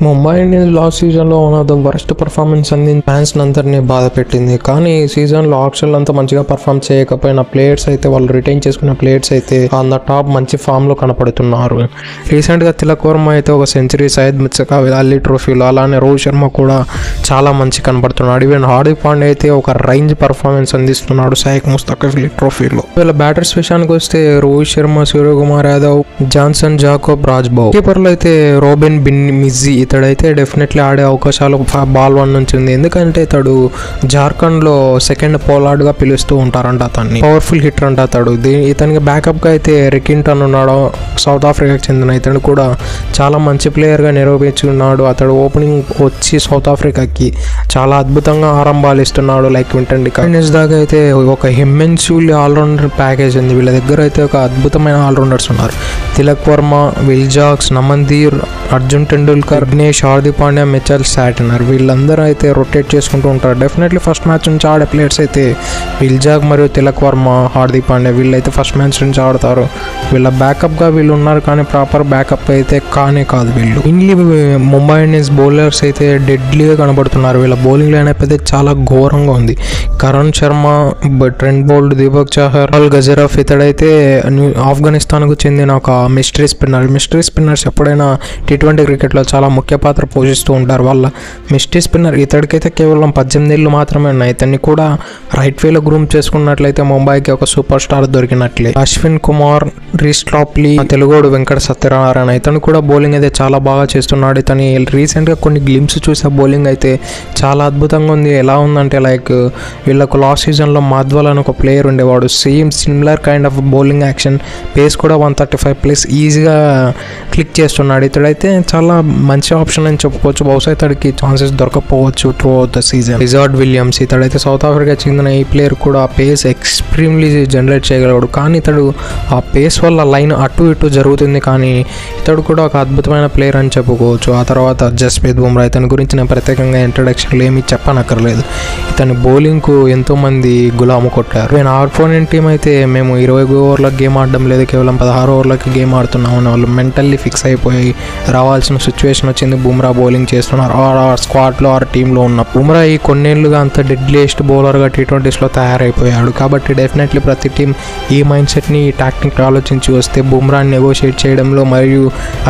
Mumbai Indians last సీజన్లో one of the worst performance అందించి fans అందరినీ బాధ పెట్టింది. కానీ ఈ సీజన్లో ఆక్షన్లు అంతా మంచిగా పర్ఫామ్ చేయకపోయిన ప్లేయర్స్ అయితే, వాళ్ళు రిటైన్ చేసుకున్న ప్లేయర్స్ అయితే ఆన్ ద టాప్ మంచి ఫామ్లో కనపడుతున్నారు. రీసెంట్గా తిలక్ వర్మ అయితే ఒక సెంచరీ, సయ్యద్ ముస్తఫిజుర్ రహమాన్ ట్రోఫీలో, అలానే రోహిత్ శర్మ కూడా చాలా మంచి కనపడుతున్నాడు. ఈవెన్ హార్దిక్ పాండ్యా అయితే ఒక రేంజ్ పర్ఫార్మెన్స్ అందిస్తున్నాడు సయ్యద్ ముస్తఫిజుర్ ట్రోఫీలో. వీళ్ళ బ్యాటర్స్ విషయానికి వస్తే రోహిత్ శర్మ, సూర్యకుమార్ యాదవ్, జాన్సన్, జాకోబ్, రాజ్బావ్. కీపర్లు అయితే రోబిన్ బిన్ మిజ్జీ, ఇతడైతే డెఫినెట్లీ ఆడే అవకాశాలు బాల్ 1 నుంచి ఉంది. ఎందుకంటే ఇతడు జార్ఖండ్లో సెకండ్ పోలార్డ్గా పిలుస్తూ ఉంటారంట. అతన్ని పవర్ఫుల్ హిట్టర్ అంట అతడు. ఇతనికి బ్యాకప్గా అయితే రికింటన్ ఉన్నాడు, సౌత్ ఆఫ్రికాకి చెందిన. ఇతను కూడా చాలా మంచి ప్లేయర్గా నిరూపించుకున్నాడు. అతడు ఓపెనింగ్ వచ్చి సౌత్ ఆఫ్రికాకి చాలా అద్భుతంగా ఆరంభాలు ఇస్తున్నాడు. లైక్ వింటండి దాకా అయితే ఒక ఇమ్మెన్స్లీ ఆల్రౌండర్ ప్యాకేజ్ ఉంది వీళ్ళ దగ్గర. అయితే ఒక అద్భుతమైన ఆల్రౌండర్స్ ఉన్నారు. Tilak Varma, Will Jacks, Naman Dhir, Arjun Tendulkar, Dinesh, Hardik Pandya, Mitchell Santner, వీళ్ళందరూ అయితే రొటేట్ చేసుకుంటూ ఉంటారు. డెఫినెట్లీ ఫస్ట్ మ్యాచ్ నుంచి ఆడే ప్లేయర్స్ అయితే విల్ జాక్ మరియు తిలక్ వర్మ, హార్దిక్ పాండ్యా వీళ్ళైతే ఫస్ట్ మ్యాచ్ నుంచి ఆడతారు. వీళ్ళ బ్యాకప్గా వీళ్ళు ఉన్నారు, కానీ ప్రాపర్ బ్యాకప్ అయితే కాదు వీళ్ళు. ఇన్లీ ముంబై ఇండియన్స్ బౌలర్స్ అయితే డెడ్లీగా కనబడుతున్నారు. వీళ్ళ బౌలింగ్ లైనప్ అయితే చాలా ఘోరంగా ఉంది. కరణ్ శర్మ, ట్రెంట్ బోల్ట్, దీపక్ చాహర్, అల్ గజరఫ్, ఇతడైతే ఆఫ్ఘనిస్తాన్కు చెందిన ఒక మిస్టరీ స్పిన్నర్. మిస్టరీ స్పిన్నర్స్ ఎప్పుడైనా T20 క్రికెట్లో చాలా ముఖ్య పాత్ర పోషిస్తూ ఉంటారు. వాళ్ళ మిస్టరీ స్పిన్నర్ ఇతడికైతే కేవలం 18 ఏళ్ళు మాత్రమే ఉన్నాయి. ఇతన్ని కూడా రైట్ వేలో గ్రూమ్ చేసుకున్నట్లయితే ముంబైకి ఒక సూపర్ స్టార్ దొరికినట్లే. అశ్విన్ కుమార్, రీస్లాప్లీ, తెలుగోడు వెంకట సత్యనారాయణ, ఇతను కూడా బౌలింగ్ అయితే చాలా బాగా చేస్తున్నాడు. ఇతని రీసెంట్గా కొన్ని గ్లిమ్స్ చూసే బౌలింగ్ అయితే చాలా అద్భుతంగా ఉంది. ఎలా ఉందంటే లైక్ వీళ్ళకు లాస్ట్ సీజన్లో మాధ్వల్ అని ఒక ప్లేయర్ ఉండేవాడు. Same similar kind of bowling action, pace కూడా 135+ ఈజీగా క్లిక్ చేస్తున్నాడు. ఇతడైతే చాలా మంచి ఆప్షన్ అని చెప్పుకోవచ్చు. బహుశా ఇతడికి ఛాన్సెస్ దొరకపోవచ్చు throughout the season. Lizaad Williams, ఇతడైతే సౌత్ ఆఫ్రికా చెందిన ఈ ప్లేయర్ కూడా పేస్ ఎక్స్ట్రీమ్లీ జనరేట్ చేయగలడు. కానీ ఇతడు ఆ పేస్ వల్ల లైన్ అటు ఇటు జరుగుతుంది. కానీ ఇతడు కూడా ఒక అద్భుతమైన ప్లేయర్ అని చెప్పుకోవచ్చు. ఆ తర్వాత జస్ప్రీత్ బుమ్రా, ఇతని గురించి నేను ప్రత్యేకంగా ఇంట్రడక్షన్లు ఏమీ చెప్పనక్కర్లేదు. ఇతని బౌలింగ్కు ఎంతోమంది గులాము కొట్టారు. నేను ఆపోనెంట్ టీం అయితే మేము 20 ఓవర్లకు గేమ్ ఆడడం లేదు, కేవలం 16 ఓవర్లకి గేమ్ ఆడుతున్నామని వాళ్ళు మెంటల్లీ ఫిక్స్ అయిపోయి రావాల్సిన సిచ్యువేషన్ వచ్చింది. బుమ్రా బౌలింగ్ చేస్తున్నారు ఆ స్క్వాడ్లో ఆ టీంలో ఉన్న బుమ్రా ఈ కొన్నేళ్లుగా అంత డెడ్లీయెస్ట్ బౌలర్గా T20స్లో తయారైపోయాడు. కాబట్టి డెఫినెట్లీ ప్రతి టీం ఈ మైండ్ సెట్ని, ఈ టాక్టిక్ ఆలోచించి వస్తే బుమ్రాని నెగోషియేట్ చేయడంలో మరియు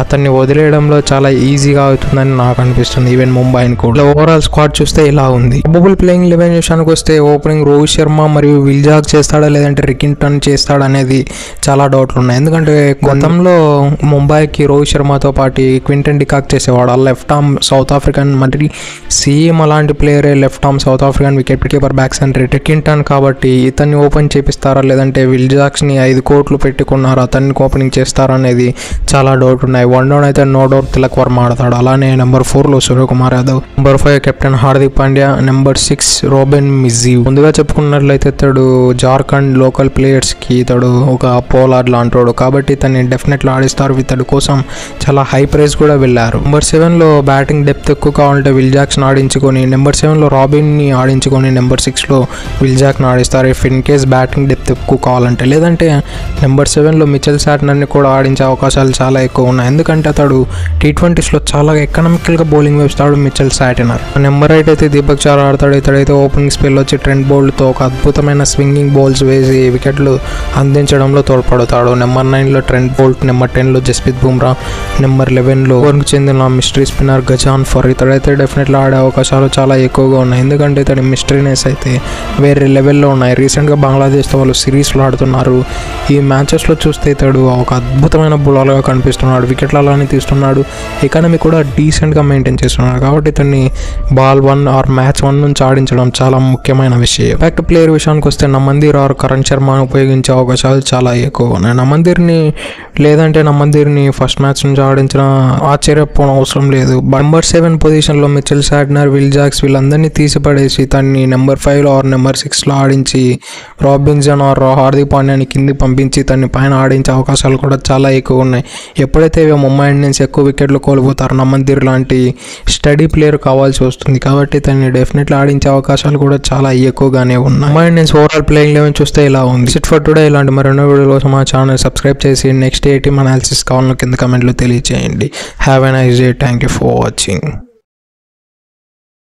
అతన్ని వదిలేయడంలో చాలా ఈజీగా అవుతుందని నాకు అనిపిస్తుంది. ఈవెన్ ముంబైని కూడా. ఓవరాల్ స్క్వాడ్ చూస్తే ఇలా ఉంది. ప్రాబబుల్ ప్లేయింగ్ 11 విషయానికి వస్తే ఓపెనింగ్ రోహిత్ శర్మ మరియు విల్ జాక్ చేస్తాడా లేదంటే రికింటన్ చేస్తాడా అనేది చాలా డౌట్లు ఉన్నాయి. ఎందుకంటే గతంలో ముంబైకి రోహిత్ శర్మతో పాటు క్వింటన్ డికాక్ చేసేవాడు. ఆ లెఫ్ట్ ఆర్మ్ సౌత్ ఆఫ్రికన్ మరి సేమ్ అలాంటి ప్లేయరే left arm South African wicket keeper బ్యాక్ సెంటర్ రికింటన్. కాబట్టి ఇతన్ని ఓపెన్ చేపిస్తారా లేదంటే విల్ జాక్స్ని 5 కోట్లు పెట్టుకున్నారు అతన్ని ఓపెనింగ్ చేస్తారా అనేది చాలా డౌట్ ఉన్నాయి. 1 డౌన్ అయితే నో డౌట్ తిలక్ వర్మ ఆడతాడు. అలానే నెంబర్ 4లో Suryakumar Yadav, number 5 captain Hardik Pandya, number 6 Robin Minz. ముందుగా చెప్పుకున్నట్లయితే ఇతడు జార్ఖండ్ లోకల్ ప్లేయర్స్కి ఇతడు ఒక పోలార్డ్ లాంటోడు. కాబట్టి ఇతన్ని డెఫినెట్లీ ఆడిస్తారు. ఇతడి కోసం చాలా హై ప్రైస్ కూడా వెళ్ళారు. నెంబర్ 7లో బ్యాటింగ్ డెప్త్ ఎక్కువ కావాలంటే విల్ జాక్స్ని ఆడించుకొని, నెంబర్ 7లో రాబిన్ని ఆడించుకొని నెంబర్ 6లో విల్ జాక్ని ఆడిస్తారు if in case batting depth ఎక్కువ కావాలంటే. లేదంటే నెంబర్ 7లో మిచెల్ సాటనర్ని కూడా ఆడించే అవకాశాలు చాలా ఎక్కువ ఉన్నాయి. ఎందుకంటే అతడు T20స్లో చాలా ఎకనామికల్గా బౌలింగ్ వేస్తాడు మిచెల్ సాటనర్. నెంబర్ 8 అయితే దీపక్ చాహర్ ఆడతాడు. ఇతడైతే ఓపెనింగ్ స్పెల్ వచ్చి ట్రెంట్ బోల్ట్తో ఒక అద్భుతమైన స్వింగింగ్ బౌల్స్ వేసి వికెట్లు అందించడంలో తోడ్పడతాడు. నెంబర్ 9లో ట్రెంట్ బోల్ట్, నెంబర్ 10లో జస్ప్రీత్ బుమ్రా, నెంబర్ 11లో కు చెందిన మిస్టరీ స్పిన్నర్ గజాన్ ఫర్. ఇతడైతే డెఫినెట్లీ ఆడే అవకాశాలు చాలా ఎక్కువగా ఉన్నాయి. ఎందుకంటే ఇతడి మిస్టరీనెస్ అయితే వేరే లెవెల్లో ఉన్నాయి. రీసెంట్గా బంగ్లాదేశ్తో వాళ్ళు సిరీస్లో ఆడుతున్నారు. ఈ మ్యాచెస్లో చూస్తే ఇతడు ఒక అద్భుతమైన బౌలర్గా కనిపిస్తున్నాడు. వికెట్లు అలానే తీస్తున్నాడు. ఎకానమీ కూడా డీసెంట్గా మెయింటైన్ చేస్తున్నాడు. కాబట్టి ఇతన్ని బాల్ 1 ఆర్ మ్యాచ్ 1 నుంచి ఆడించడం చాలా ముఖ్యమైన విషయం. బ్యాక్ ప్లేయర్ విషయానికి వస్తే నమన్దీర్ ఆర్ కరణ్ శర్మను ఉపయోగించే అవకాశాలు చాలా ఎక్కువ ఉన్నాయి. నమన్దీర్ని ఫస్ట్ మ్యాచ్ నుంచి ఆడించిన ఆశ్చర్యపోవడం అవసరం లేదు. నెంబర్ 7 పొజిషన్లో మిచెల్ సాటనర్, విల్ జాక్స్ వీళ్ళందరినీ తీసిపడేసి తన్ని నెంబర్ 5లో ఆర్ నెంబర్ 6లో ఆడించి రాబిన్సన్ ఆర్ హార్దిక్ పాండ్యాని కిందికి పంపించి తన్ని పైన ఆడించే అవకాశాలు కూడా చాలా ఎక్కువ ఉన్నాయి. ఎప్పుడైతే ముంబై ఇండియన్స్ ఎక్కువ వికెట్లు కోల్పోతారు నమన్దీర్ లాంటి స్టడీ ప్లేయర్ కావాల్సి వస్తుంది. కాబట్టి తన్ని డెఫినెట్లీ ఆడించే అవకాశాలు కూడా చాలా ఎక్కువగానే ఉన్నాయి. ముంబై ఇండియన్స్ ఓవరాల్ ప్లేయింగ్ 11 చూస్తే ఇలా ఉంది. SIT for today. ఇలాంటి మరెన్నో వీడియోల కోసం మా ఛానల్ సబ్స్క్రైబ్ చేసి నెక్స్ట్ ఏ టీమ్ అనాలిసిస్ కావాలన్నా కింద కమెంట్లో తెలియజేయండి. Have a nice day. Thank you for watching.